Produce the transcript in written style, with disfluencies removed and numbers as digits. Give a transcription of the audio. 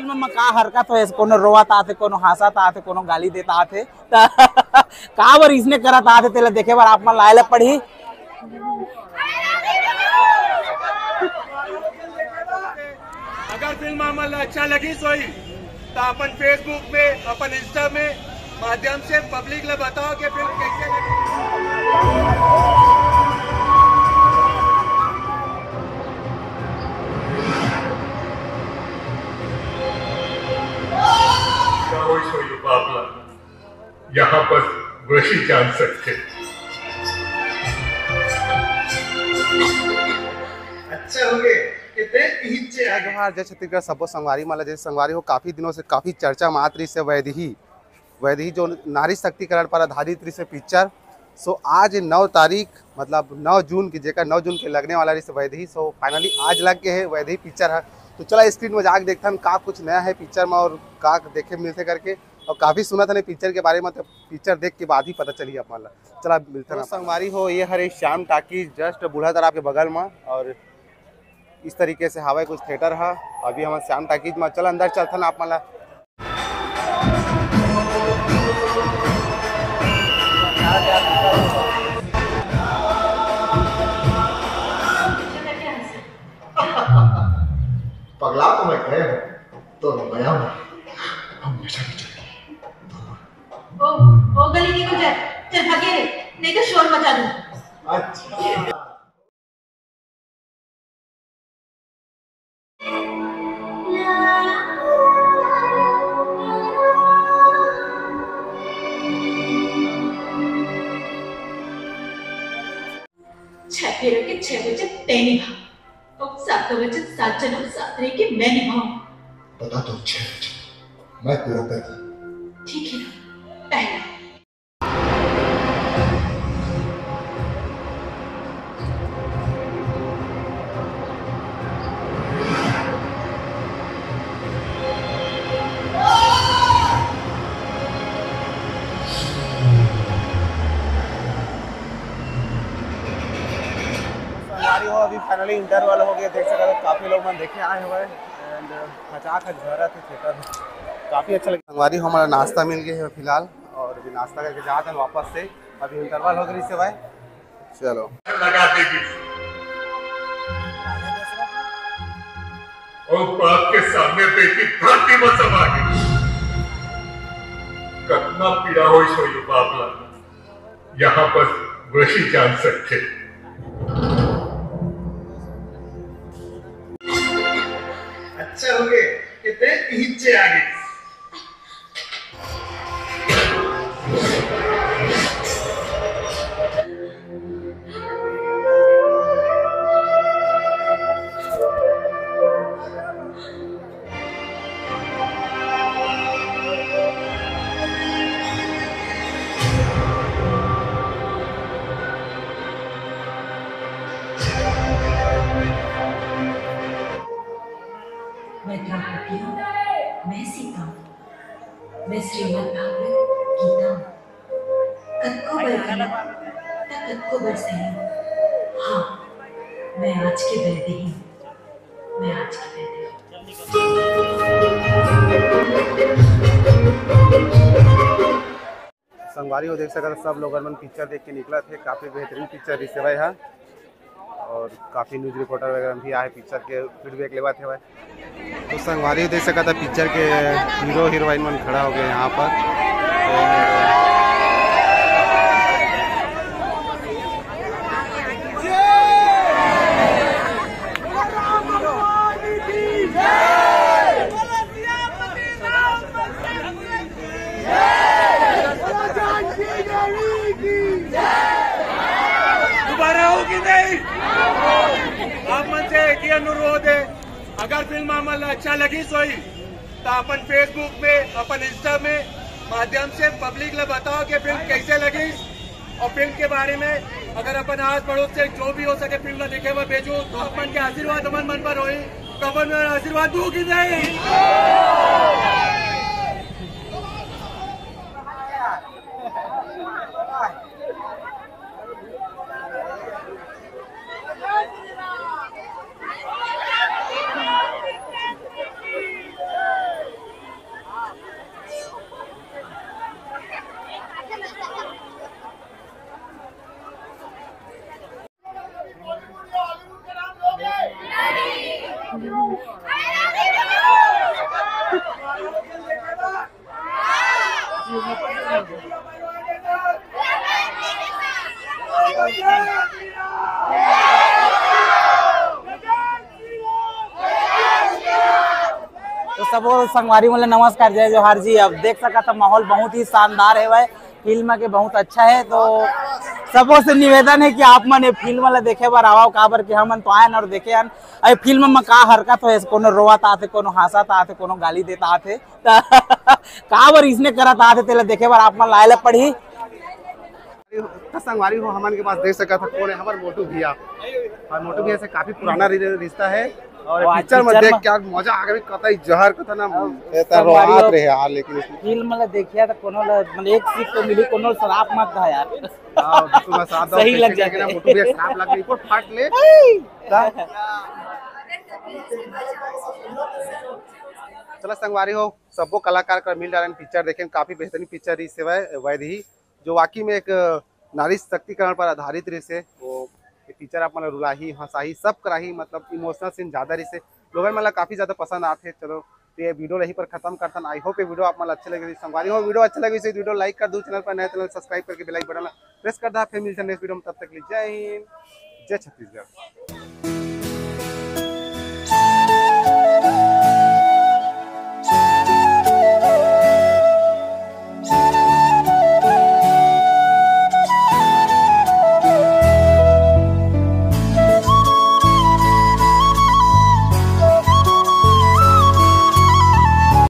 में मका हरकत होए, कोनो रोवत आथे, कोनो हंसत आथे, कोनो गाली देता आथे। का बर इसने करत आथे तेला देखे बर आप मन लायला पड़ही। अगर फिल्म हमन अच्छा लगी सोई तो अपन फेसबुक में, अपन इंस्टा में माध्यम से पब्लिक ले बताओ कि फिल्म कैसे लगी। बाबला यहाँ पर वही जान सकते। अच्छा हो गए जय छत्तीसगढ़ सबो संगवारी माला जैसे संगवारी हो काफ़ी दिनों से काफ़ी चर्चा मात्र से वैदेही जो नारी शक्तिकरण पर आधारित रही से पिक्चर। सो आज 9 तारीख मतलब 9 जून की जेकर 9 जून के लगने वाला रही से वैदेही। सो फाइनली आज लग के है वैदेही पिक्चर है। तो चला स्क्रीन में जाके देखता का कुछ नया है पिक्चर में और का देखे मिलते करके। और काफ़ी सुना था पिक्चर के बारे में, तो पिक्चर देख के बाद ही पता चली अपन ला। चला मिलते ना संगवारी हो, ये हरे श्याम टाकीज जस्ट बूढ़ा तालाब के बगल में। और इस तरीके से हवा कुछ थिएटर है। अभी हम श्याम टाकीज में चल अंदर चलता ना आप मला। पगला तो मैं गए तो गया हूँ। हम नशा भी चलेंगे। ओ गली निकल जाए, चल भागे रे, नहीं तो शोर मचा दूँ। अच्छा छह के 6 बजे तय निभा और 7 बजे 7 जन्म 7 रह के मैं निभाऊं। बता दो 6 बजे मैं पूरा कर दूं। ठीक है ना पहला। हो अभी फाइनली इंटरवल हो गया, देख सकते हो काफ़ी लोग मन देखे आए हुए एंड खचा खच भरा थे थिएटर में, काफ़ी अच्छा लगा। संगवारी हो हमारा नाश्ता मिल गया है फिलहाल और अभी नाश्ता करके जाते हैं वापस से। अभी इंटरवल हो गई से भाई चलो लगा देगी और बाप के सामने बेटी धरती में समा गई। कितना पीड़ा हो सोई बाबला यहाँ पर वही जान सकते। अच्छा हो गए कितने पीछे आ गए। मैं द्रौपदी हूँ, मैं सीता हूँ, मैं श्रीमद् भागवत गीता हूँ। कत्को बरखला तक कत्को बरसही। हाँ मैं आज के वैदेही हूँ, मैं आज की वैदेही। संगवारी हो देख सकते सब लोग मन पिक्चर देख के निकला थे। काफ़ी बेहतरीन पिक्चर इस भाई है और काफ़ी न्यूज़ रिपोर्टर वगैरह भी आए पिक्चर के फीडबैक लेवा थे भाई। तो संगवारी देख सकता था पिक्चर के हीरो हीरोइन मन खड़ा हो गए यहाँ पर। दोबारा होगी नहीं। आप मन से एक ही अनुरोध है, अगर फिल्म हमन अच्छा लगी सोई तो अपन फेसबुक में, अपन इंस्टा में माध्यम से पब्लिक ले बताओ कि फिल्म कैसे लगी। और फिल्म के बारे में अगर अपन आस पड़ोस से जो भी हो सके फिल्म देखे हुए भेजो तो अपन के आशीर्वाद अपन मन पर होई तो अपन आशीर्वाद दो कि नहीं। सब संगवारी मतलब नमस्कार, जय जोहार जी। अब देख सका था माहौल बहुत ही शानदार है वह फिल्म के बहुत अच्छा है। तो सबों से निवेदन है कि आप मन ये फिल्म वाला देखे बार आवाओ काबर कि हम तो आए और देखे अन अरे फिल्म में का हरकत हो, कोनो रोवात आते, कोनो हंसत आते, कोनो गाली देता आते का बार इसने करत आते तेला देखे बार आप मन लायला पड़ी। संगवारी हो हमन के पास देख सका था कौन है हमारे मोटू भैया, और मोटू भैया से काफी पुराना रिश्ता है और पिक्चर में देख क्या मजा आ गई, कतई जहर कथा ना रोआत रहे यार। लेकिन फिल्म में देखिया तो कोनो मतलब एक सीख तो मिली, कोनो शराब मत था यार। तुम्हें साथ सही लग जाएगा मोटू भैया शराब लग गई पर फाट ले। चलो संगवारी हो सबो कलाकार कर मिल डालन पिक्चर देखें, काफी बेहतरीन पिक्चर इस वैदेही जो वाकई में एक नारी शक्तिकरण पर आधारित रही से वो पिक्चर आप मतलब रुलाही हंसाही सब कराही, मतलब इमोशनल सीन ज्यादा रही से लोगों मतलब काफी ज्यादा पसंद आते। चलो तो ये वीडियो यहीं पर खत्म करता। आई होप ये वीडियो आप मतलब अच्छे लगे संगवारी हो, वीडियो अच्छा लगे इसे वीडियो लाइक कर दो, चैनल पर नया चैनल सब्सक्राइब करके बेल आइकन बटन प्रेस कर दो। फिर मिलते हैं नेक्स्ट वीडियो में, तब तक के लिए जय हिंद जय छत्तीसगढ़।